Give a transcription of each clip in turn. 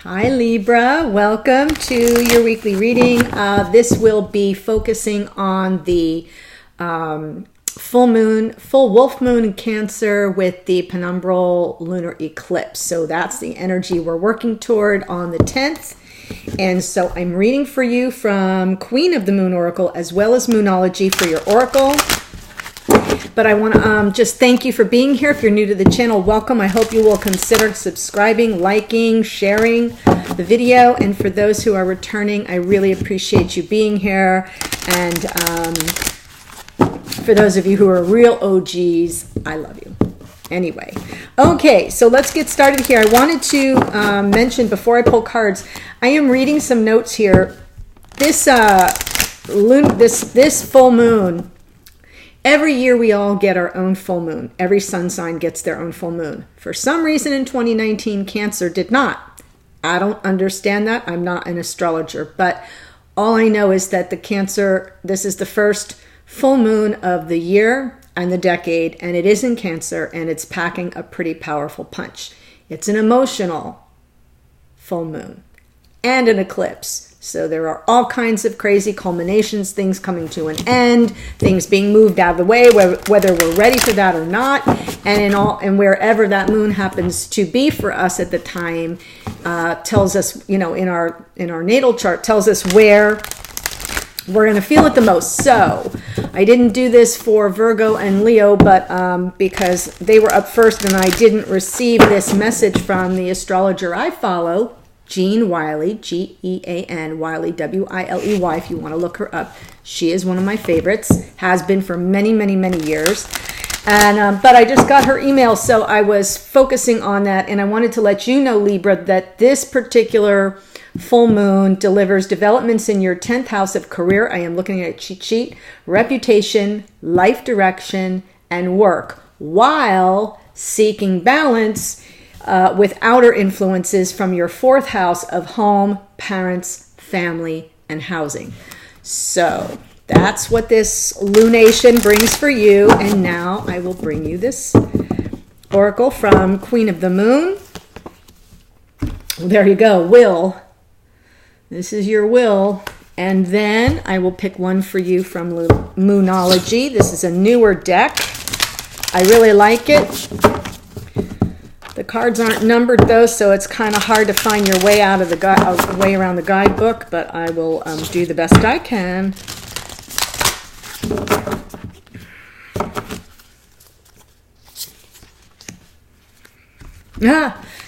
Hi Libra, welcome to your weekly reading. This will be focusing on the full wolf moon in Cancer with the penumbral lunar eclipse. So that's the energy we're working toward on the 10th. And so I'm reading for you from Queen of the Moon Oracle as well as Moonology for your oracle. But I want to just thank you for being here. If you're new to the channel, welcome. I hope you will consider subscribing, liking, sharing the video. And for those who are returning, I really appreciate you being here. And for those of you who are real OGs, I love you. Anyway, okay, so let's get started here. I wanted to mention before I pull cards, I am reading some notes here. This full moon. Every year we all get our own full moon. Every sun sign gets their own full moon. For some reason in 2019, Cancer did not. I don't understand that. I'm not an astrologer, but all I know is that this is the first full moon of the year and the decade, and it is in Cancer, and it's packing a pretty powerful punch. It's an emotional full moon and an eclipse. So there are all kinds of crazy culminations, things coming to an end, things being moved out of the way, whether we're ready for that or not. And wherever that moon happens to be for us at the time, tells us, in our natal chart, tells us where we're going to feel it the most. So I didn't do this for Virgo and Leo, but because they were up first and I didn't receive this message from the astrologer I follow, Jean Wiley, G-E-A-N, Wiley, W-I-L-E-Y, if you want to look her up. She is one of my favorites, has been for many, many, many years. And but I just got her email, so I was focusing on that, and I wanted to let you know, Libra, that this particular full moon delivers developments in your 10th house of career. I am looking at a cheat sheet, reputation, life direction, and work, while seeking balance with outer influences from your 4th house of home, parents, family, and housing. So that's what this lunation brings for you. And now I will bring you this oracle from Queen of the Moon. There you go, will. This is your will. And then I will pick one for you from Moonology. This is a newer deck. I really like it. The cards aren't numbered though, so it's kind of hard to find your way out of the way around the guidebook, but I will do the best I can.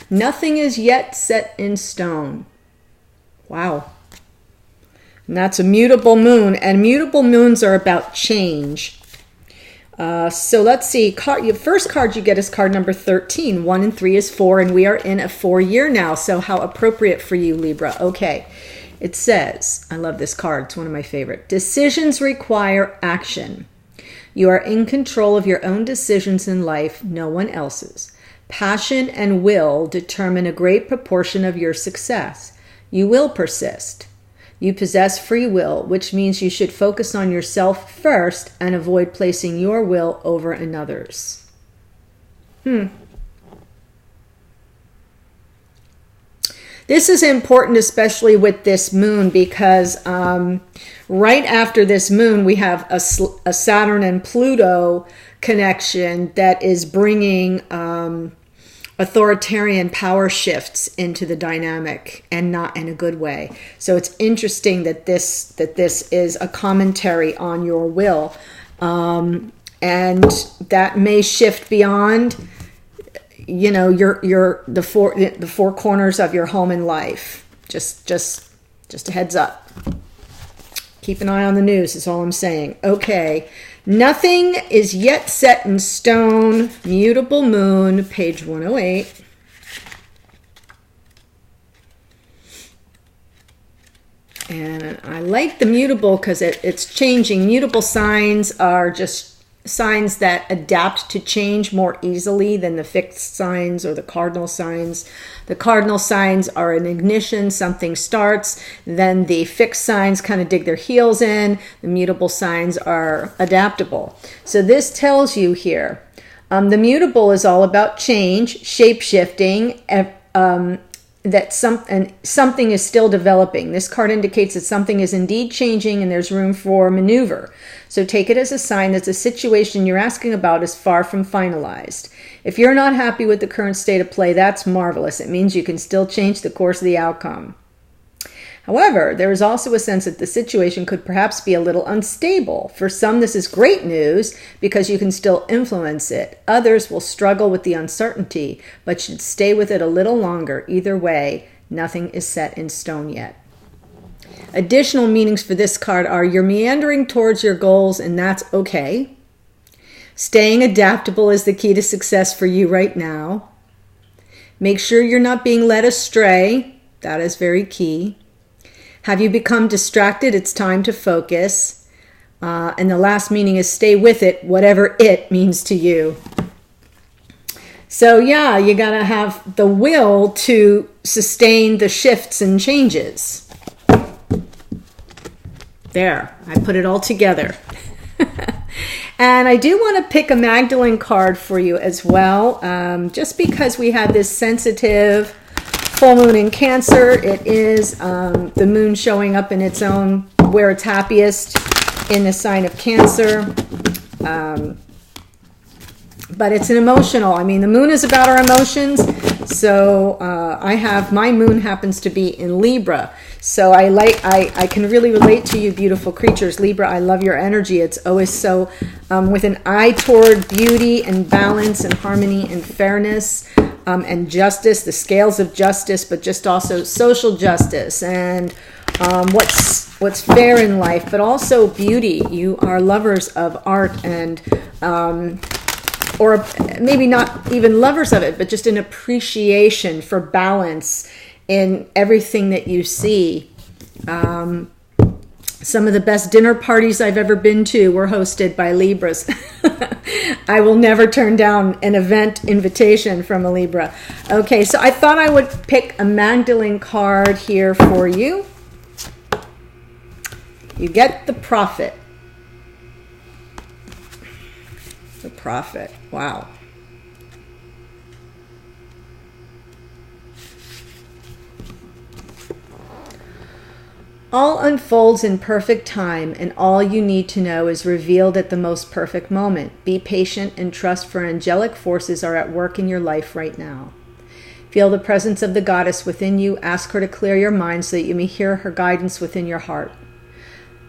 Nothing is yet set in stone. Wow. And that's a mutable moon, and mutable moons are about change. So let's see. First card you get is card number 13. 1 and 3 is 4, and we are in a 4 year now. So how appropriate for you, Libra. Okay. It says, I love this card. It's one of my favorite. Decisions require action. You are in control of your own decisions in life, no one else's. Passion and will determine a great proportion of your success. You will persist. You possess free will, which means you should focus on yourself first and avoid placing your will over another's. This is important, especially with this moon, because right after this moon, we have a Saturn and Pluto connection that is bringing authoritarian power shifts into the dynamic, and not in a good way. So it's interesting that this is a commentary on your will, and that may shift beyond, the four corners of your home and life. Just a heads up. Keep an eye on the news is all I'm saying. Okay. Nothing is yet set in stone. Mutable moon, page 108. And I like the mutable because it's changing. Mutable signs are just signs that adapt to change more easily than the fixed signs or the cardinal signs. The cardinal signs are an ignition, something starts, then the fixed signs kind of dig their heels in. The mutable signs are adaptable. So this tells you here, the mutable is all about change, shape-shifting, that something is still developing. This card indicates that something is indeed changing and there's room for maneuver. So take it as a sign that the situation you're asking about is far from finalized. If you're not happy with the current state of play, that's marvelous. It means you can still change the course of the outcome. However, there is also a sense that the situation could perhaps be a little unstable. For some, this is great news because you can still influence it. Others will struggle with the uncertainty, but should stay with it a little longer. Either way, nothing is set in stone yet. Additional meanings for this card are you're meandering towards your goals, and that's okay. Staying adaptable is the key to success for you right now. Make sure you're not being led astray. That is very key. Have you become distracted? It's time to focus. And the last meaning is stay with it, whatever it means to you. So yeah, you got to have the will to sustain the shifts and changes. There, I put it all together. And I do want to pick a Magdalene card for you as well, just because we have this sensitive full moon in Cancer. It is the moon showing up in its own, where it's happiest, in the sign of Cancer. But it's an emotional. I mean, the moon is about our emotions. So I have, my moon happens to be in Libra. So I can really relate to you, beautiful creatures. Libra, I love your energy. It's always so with an eye toward beauty and balance and harmony and fairness and justice, the scales of justice, but just also social justice and what's fair in life, but also beauty. You are lovers of art and or maybe not even lovers of it, but just an appreciation for balance in everything that you see. Some of the best dinner parties I've ever been to were hosted by Libras. I will never turn down an event invitation from a Libra. Okay, so I thought I would pick a Magdalene card here for you. You get the Prophet. The Prophet. Wow. All unfolds in perfect time, and all you need to know is revealed at the most perfect moment. Be patient and trust, for angelic forces are at work in your life right now. Feel the presence of the goddess within you. Ask her to clear your mind so that you may hear her guidance within your heart.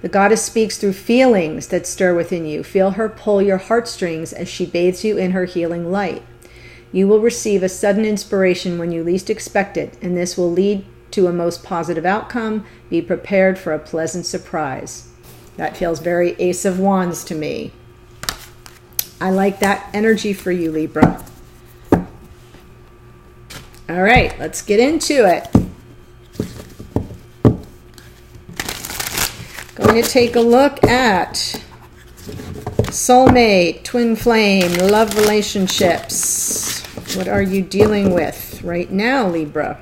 The goddess speaks through feelings that stir within you. Feel her pull your heartstrings as she bathes you in her healing light. You will receive a sudden inspiration when you least expect it, and this will lead to a most positive outcome. Be prepared for a pleasant surprise. That feels very Ace of Wands to me. I like that energy for you, Libra. All right, let's get into it. Going to take a look at soulmate, twin flame, love relationships. What are you dealing with right now, Libra?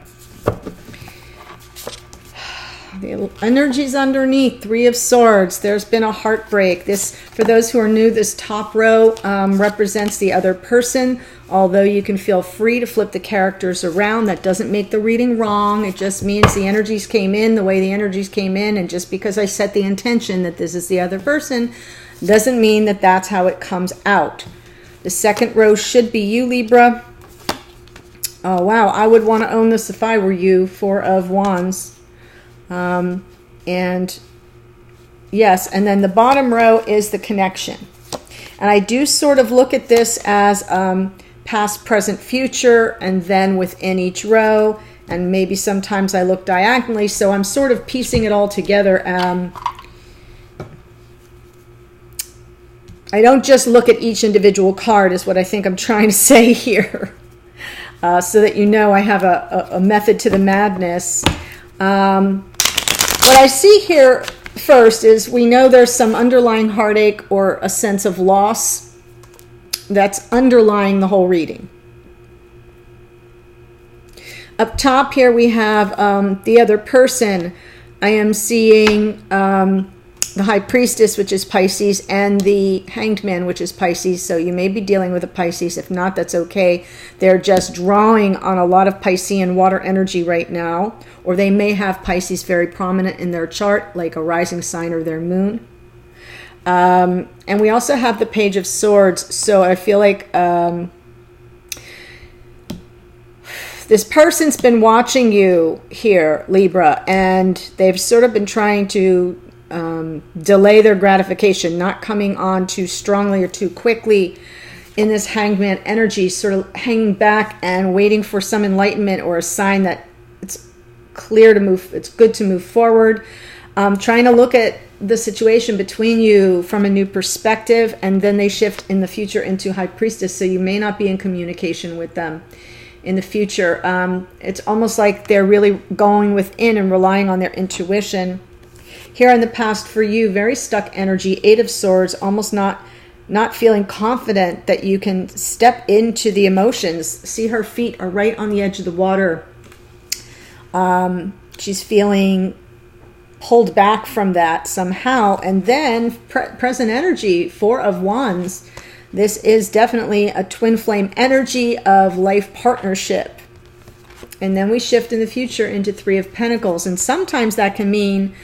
The energies underneath, Three of Swords. There's been a heartbreak. This, for those who are new, this top row represents the other person. Although you can feel free to flip the characters around, that doesn't make the reading wrong. It just means the energies came in the way the energies came in. And just because I set the intention that this is the other person, doesn't mean that that's how it comes out. The second row should be you, Libra. Oh, wow. I would want to own this if I were you. Four of Wands. And yes, and then the bottom row is the connection. And I do sort of look at this as past, present, future, and then within each row. And maybe sometimes I look diagonally, so I'm sort of piecing it all together. I don't just look at each individual card, is what I think I'm trying to say here. So that you know I have a method to the madness. What I see here first is we know there's some underlying heartache or a sense of loss that's underlying the whole reading. Up top here we have the other person. I am seeing the High Priestess, which is Pisces, and the Hanged Man, which is Pisces. So you may be dealing with a Pisces. If not, that's okay. They're just drawing on a lot of Piscean water energy right now, or they may have Pisces very prominent in their chart, like a rising sign or their moon. And we also have the Page of Swords. So I feel like this person's been watching you here, Libra, and they've sort of been trying to delay their gratification, not coming on too strongly or too quickly in this Hangman energy, sort of hanging back and waiting for some enlightenment or a sign that it's clear to move, it's good to move forward. Trying to look at the situation between you from a new perspective, and then they shift in the future into High Priestess, so you may not be in communication with them in the future. It's almost like they're really going within and relying on their intuition. Here in the past for you, very stuck energy, Eight of Swords, almost not feeling confident that you can step into the emotions. See, her feet are right on the edge of the water. She's feeling pulled back from that somehow. And then present energy, Four of Wands. This is definitely a twin flame energy of life partnership. And then we shift in the future into Three of Pentacles. And sometimes that can mean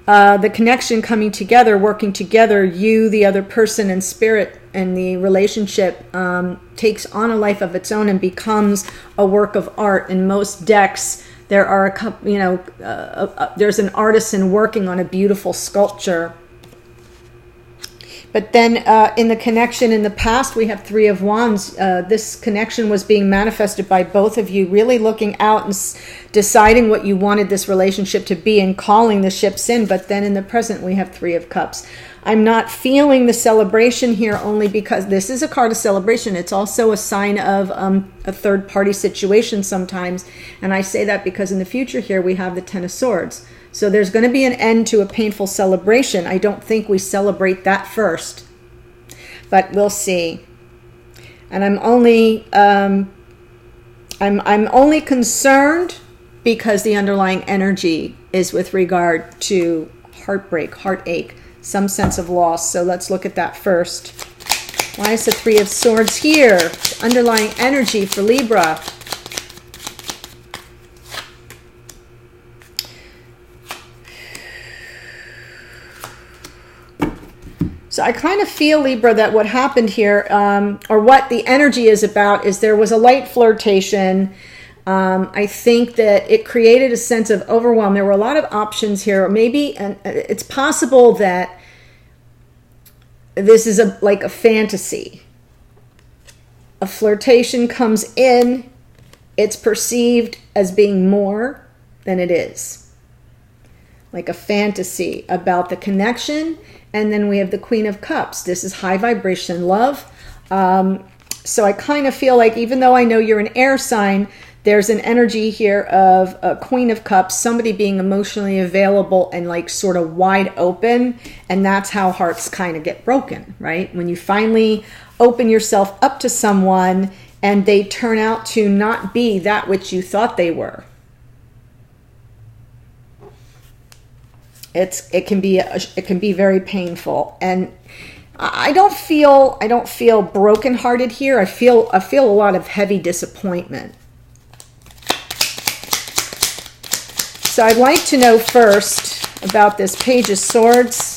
the connection coming together, working together, you, the other person, and spirit, and the relationship takes on a life of its own and becomes a work of art. In most decks, there are a couple, there's an artisan working on a beautiful sculpture. But then in the connection in the past, we have Three of Wands. This connection was being manifested by both of you, really looking out and deciding what you wanted this relationship to be and calling the ships in. But then in the present, we have Three of Cups. I'm not feeling the celebration here only because this is a card of celebration. It's also a sign of a third-party situation sometimes. And I say that because in the future here, we have the Ten of Swords. So there's going to be an end to a painful celebration. I don't think we celebrate that first, but we'll see. And I'm only I'm only concerned because the underlying energy is with regard to heartbreak, heartache, some sense of loss. So let's look at that first. Why is the Three of Swords here? Underlying energy for Libra. So I kind of feel, Libra, that what happened here, or what the energy is about, is there was a light flirtation. I think that it created a sense of overwhelm. There were a lot of options here. Or maybe, and it's possible that this is like a fantasy. A flirtation comes in. It's perceived as being more than it is. Like a fantasy about the connection. And then we have the Queen of Cups. This is high vibration love. So I kind of feel like, even though I know you're an air sign, there's an energy here of a Queen of Cups, somebody being emotionally available and like sort of wide open. And that's how hearts kind of get broken, right? When you finally open yourself up to someone and they turn out to not be that which you thought they were. It can be very painful, and I don't feel brokenhearted here. I feel a lot of heavy disappointment. So I'd like to know first about this Page of Swords.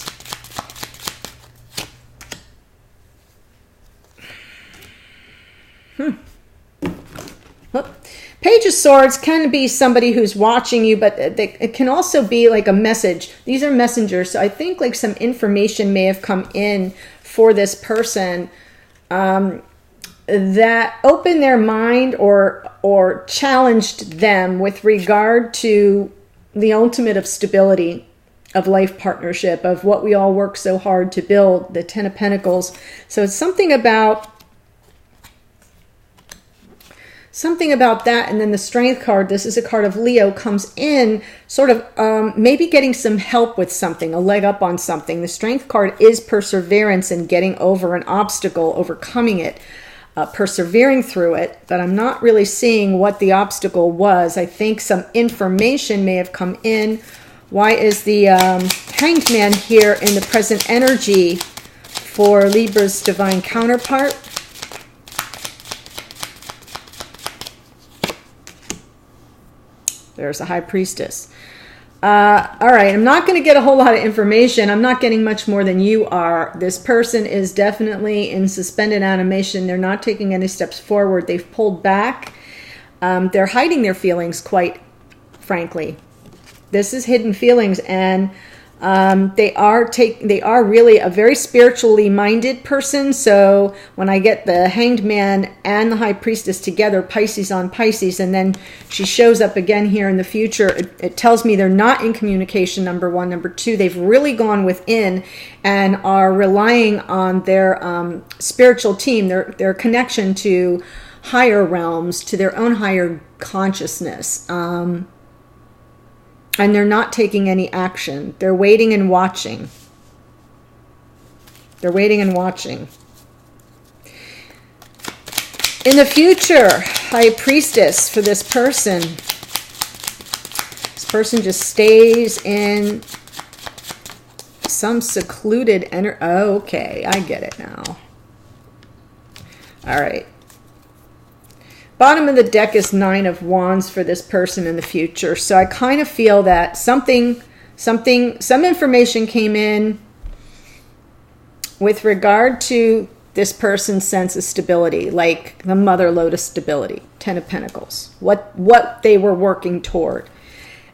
Page of Swords can be somebody who's watching you, but it can also be like a message. These are messengers. So I think like some information may have come in for this person that opened their mind or challenged them with regard to the ultimate of stability, of life partnership, of what we all work so hard to build, the Ten of Pentacles. So it's something about that. And then the Strength card, this is a card of Leo, comes in sort of maybe getting some help with something, a leg up on something. The Strength card is perseverance and getting over an obstacle, overcoming it, persevering through it. But I'm not really seeing what the obstacle was. I think some information may have come in Why is the Hanged Man here in the present energy for Libra's divine counterpart? There's a High Priestess. All right, I'm not going to get a whole lot of information. I'm not getting much more than you are. This person is definitely in suspended animation. They're not taking any steps forward. They've pulled back. They're hiding their feelings, quite frankly. This is hidden feelings, and they are really a very spiritually minded person. So when I get the Hanged Man and the High Priestess together, Pisces on Pisces, and then she shows up again here in the future, it tells me they're not in communication, number one. Number two, they've really gone within and are relying on their spiritual team, their connection to higher realms, to their own higher consciousness. And they're not taking any action. They're waiting and watching. They're waiting and watching. In the future, High Priestess for this person. This person just stays in some secluded energy. Oh, okay, I get it now. All right. Bottom of the deck is Nine of Wands for this person in the future. So I kind of feel that some information came in with regard to this person's sense of stability, like the Mother Lotus stability, Ten of Pentacles, what they were working toward.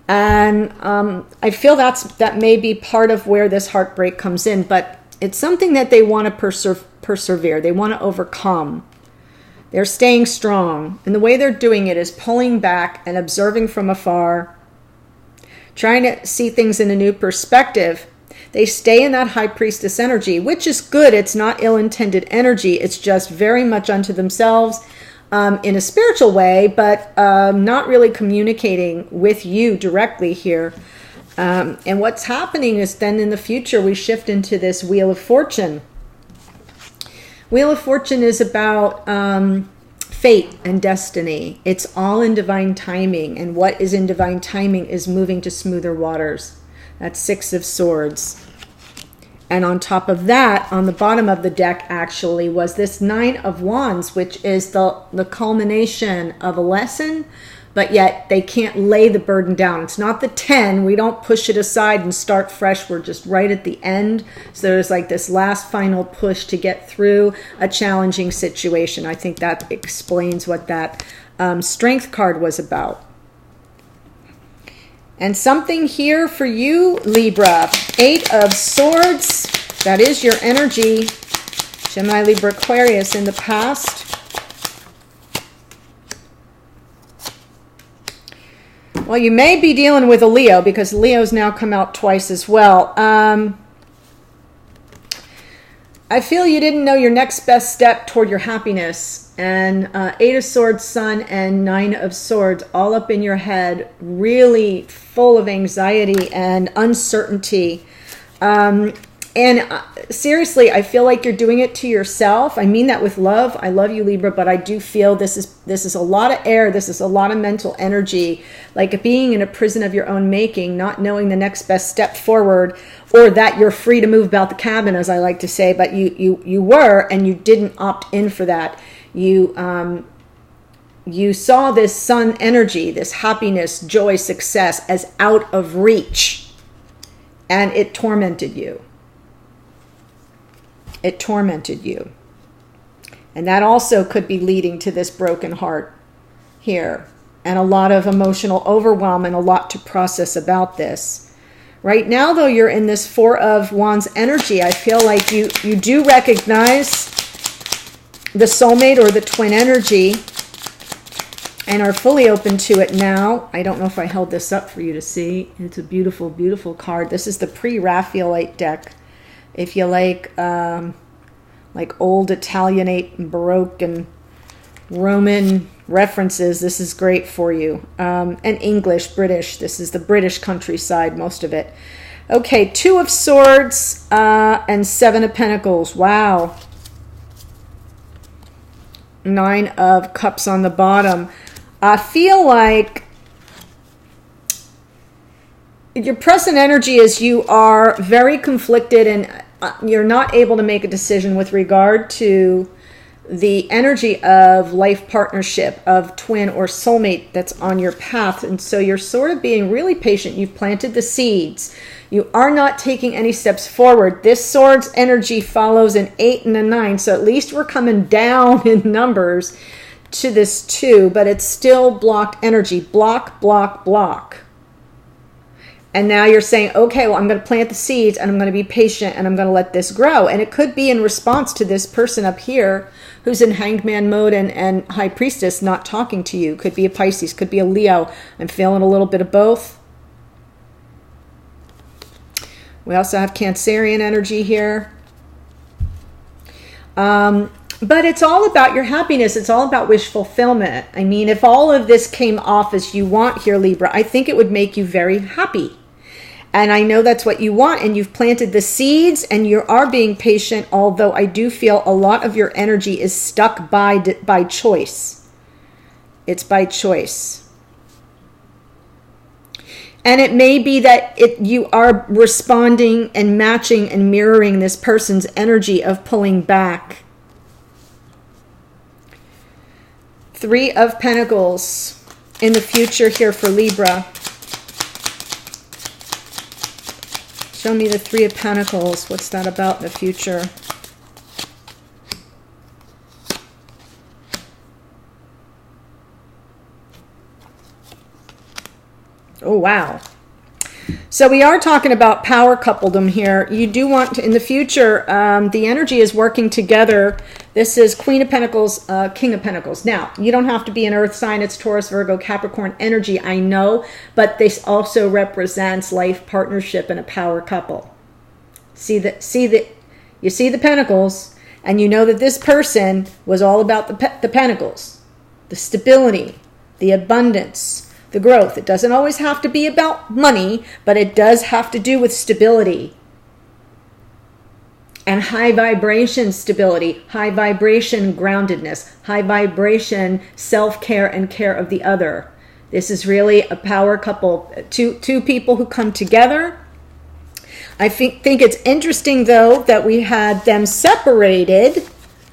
And I feel that may be part of where this heartbreak comes in, but it's something that they want to persevere. They want to overcome. They're staying strong. And the way they're doing it is pulling back and observing from afar, trying to see things in a new perspective. They stay in that High Priestess energy, which is good. It's not ill-intended energy. It's just very much unto themselves in a spiritual way, but not really communicating with you directly here. And what's happening is then in the future, we shift into this Wheel of Fortune. Wheel of Fortune is about fate and destiny. It's all in divine timing. And what is in divine timing is moving to smoother waters. That's Six of Swords. And on top of that, on the bottom of the deck actually, was this Nine of Wands, which is the culmination of a lesson, but yet they can't lay the burden down. It's not the 10. We don't push it aside and start fresh. We're just right at the end. So there's like this last final push to get through a challenging situation. I think that explains what that Strength card was about. And something here for you, Libra. Eight of Swords. That is your energy. Gemini, Libra, Aquarius in the past. Well, you may be dealing with a Leo because Leo's now come out twice as well. I feel you didn't know your next best step toward your happiness. And Eight of Swords, Sun, and Nine of Swords all up in your head, really full of anxiety and uncertainty. Seriously, I feel like you're doing it to yourself. I mean that with love. I love you, Libra, but I do feel this is a lot of air. This is a lot of mental energy, like being in a prison of your own making, not knowing the next best step forward, or that you're free to move about the cabin, as I like to say, but you were, and you didn't opt in for that. You saw this sun energy, this happiness, joy, success as out of reach, and it tormented you. It tormented you. And that also could be leading to this broken heart here, and a lot of emotional overwhelm and a lot to process about this. Right now, though, you're in this Four of Wands energy. I feel like you do recognize the soulmate or the twin energy and are fully open to it now. I don't know if I held this up for you to see. It's a beautiful, beautiful card. This is the pre-Raphaelite deck. If you like old Italianate and Baroque and Roman references, this is great for you. And English, British. This is the British countryside, most of it. Okay, Two of Swords and Seven of Pentacles. Wow. Nine of Cups on the bottom. I feel like your present energy is you are very conflicted, and you're not able to make a decision with regard to the energy of life partnership, of twin or soulmate that's on your path. And so you're sort of being really patient. You've planted the seeds. You are not taking any steps forward. This sword's energy follows an 8 and a 9. So at least we're coming down in numbers to this 2, but it's still blocked energy. Block, block, block. And now you're saying, okay, well, I'm going to plant the seeds and I'm going to be patient and I'm going to let this grow. And it could be in response to this person up here who's in Hanged Man mode and High Priestess not talking to you. Could be a Pisces, could be a Leo. I'm feeling a little bit of both. We also have Cancerian energy here. But it's all about your happiness. It's all about wish fulfillment. I mean, if all of this came off as you want here, Libra, I think it would make you very happy. And I know that's what you want, and you've planted the seeds and you are being patient, although I do feel a lot of your energy is stuck by choice. It's by choice. And it may be that you are responding and matching and mirroring this person's energy of pulling back. 3 of Pentacles in the future here for Libra. Show me the 3 of Pentacles. What's that about in the future? Oh, wow. So we are talking about power coupledom here. You do want to, in the future, the energy is working together. This is Queen of Pentacles, King of Pentacles. Now, you don't have to be an earth sign. It's Taurus, Virgo, Capricorn energy, I know. But this also represents life partnership and a power couple. You see the Pentacles, and you know that this person was all about the Pentacles, the stability, the abundance, the growth. It doesn't always have to be about money, but it does have to do with stability and high vibration stability, high vibration groundedness, high vibration self-care and care of the other. This is really a power couple, two people who come together. I think it's interesting, though, that we had them separated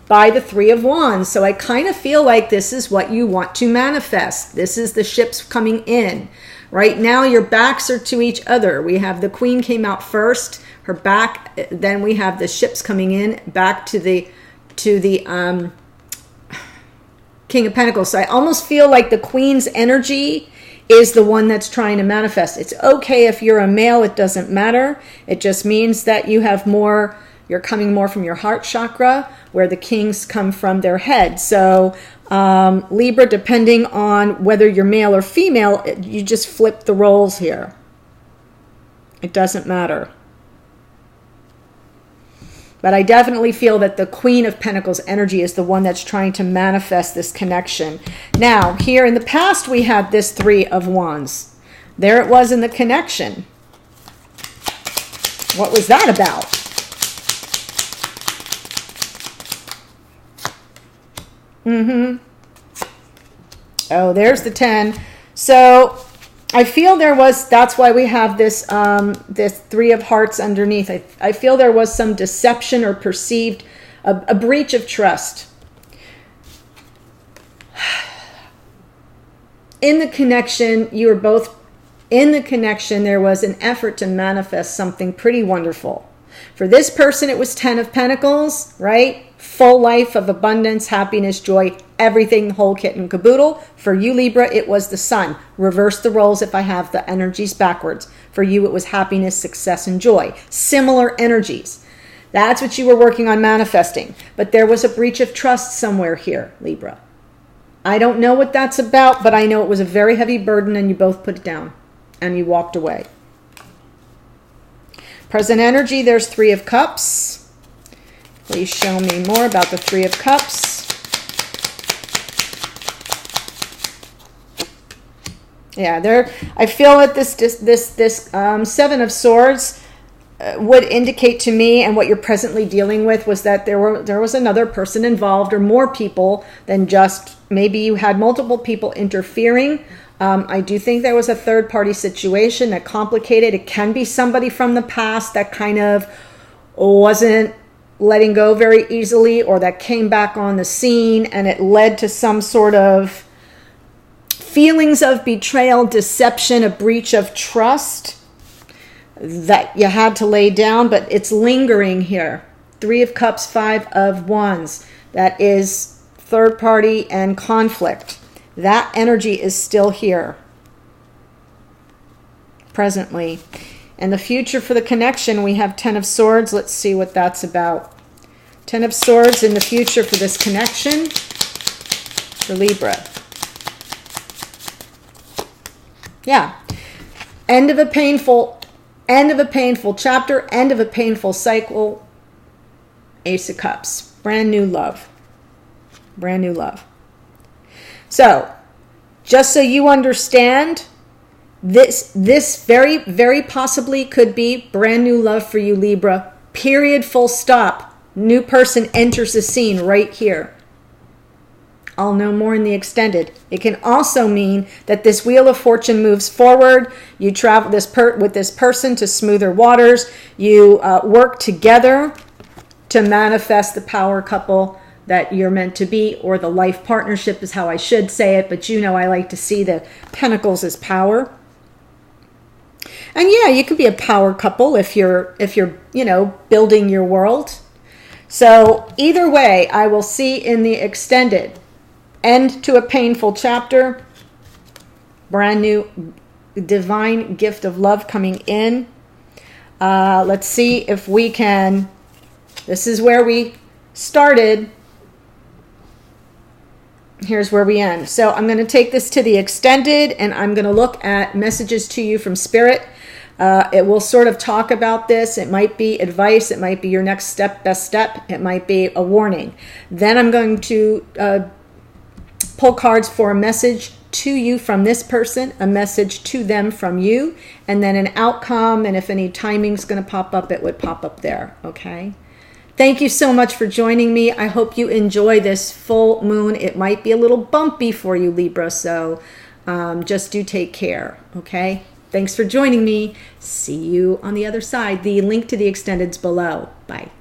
by the 3 of Wands. So I kind of feel like this is what you want to manifest. This is the ships coming in. Right now, your backs are to each other. We have the Queen came out first, her back. Then we have the ships coming in back to the King of Pentacles. So I almost feel like the Queen's energy is the one that's trying to manifest. It's okay if you're a male. It doesn't matter. It just means that you have more. You're coming more from your heart chakra, where the kings come from their head. So Libra, depending on whether you're male or female, you just flip the roles here. It doesn't matter. But I definitely feel that the Queen of Pentacles energy is the one that's trying to manifest this connection. Now, here in the past, we had this 3 of Wands. There it was in the connection. What was that about? Oh, there's the 10. So I feel that's why we have this this 3 of Hearts underneath. I feel there was some deception or perceived a breach of trust. In the connection, you were both in the connection. There was an effort to manifest something pretty wonderful. For this person, it was 10 of Pentacles, right? Full life of abundance, happiness, joy, everything, the whole kit and caboodle. For you, Libra, it was the Sun. Reverse the roles if I have the energies backwards. For you, it was happiness, success, and joy. Similar energies. That's what you were working on manifesting. But there was a breach of trust somewhere here, Libra. I don't know what that's about, but I know it was a very heavy burden, and you both put it down, and you walked away. Present energy, there's 3 of Cups. Please show me more about the 3 of Cups. Yeah, I feel that this 7 of Swords would indicate to me, and what you're presently dealing with, was that there was another person involved, or more people than just, maybe you had multiple people interfering. I do think there was a third-party situation that complicated. It can be somebody from the past that kind of wasn't letting go very easily, or that came back on the scene, and it led to some sort of feelings of betrayal, deception, a breach of trust that you had to lay down, but it's lingering here. 3 of Cups, 5 of Wands. That is third party and conflict. That energy is still here presently. And the future for the connection, we have 10 of Swords. Let's see what that's about. 10 of Swords in the future for this connection for Libra. Yeah. End of a painful chapter, end of a painful cycle. Ace of Cups. Brand new love. Brand new love. So, just so you understand, this very, very possibly could be brand new love for you, Libra. Period, full stop. New person enters the scene right here. I'll know more in the extended. It can also mean that this Wheel of Fortune moves forward. You travel with this person to smoother waters. You work together to manifest the power couple that you're meant to be, or the life partnership is how I should say it, but you know I like to see the pentacles as power. And yeah, you could be a power couple if you're building your world. So either way, I will see in the extended, end to a painful chapter, brand new divine gift of love coming in. Let's see if we can, this is where we started. Here's where we end. So I'm going to take this to the extended, and I'm going to look at messages to you from Spirit. It will sort of talk about this. It might be advice. It might be your next step, best step. It might be a warning. Then I'm going to pull cards for a message to you from this person, a message to them from you, and then an outcome. And if any timing's going to pop up, it would pop up there. Okay. Thank you so much for joining me. I hope you enjoy this full moon. It might be a little bumpy for you, Libra, so just do take care, okay? Thanks for joining me. See you on the other side. The link to the extended's below. Bye.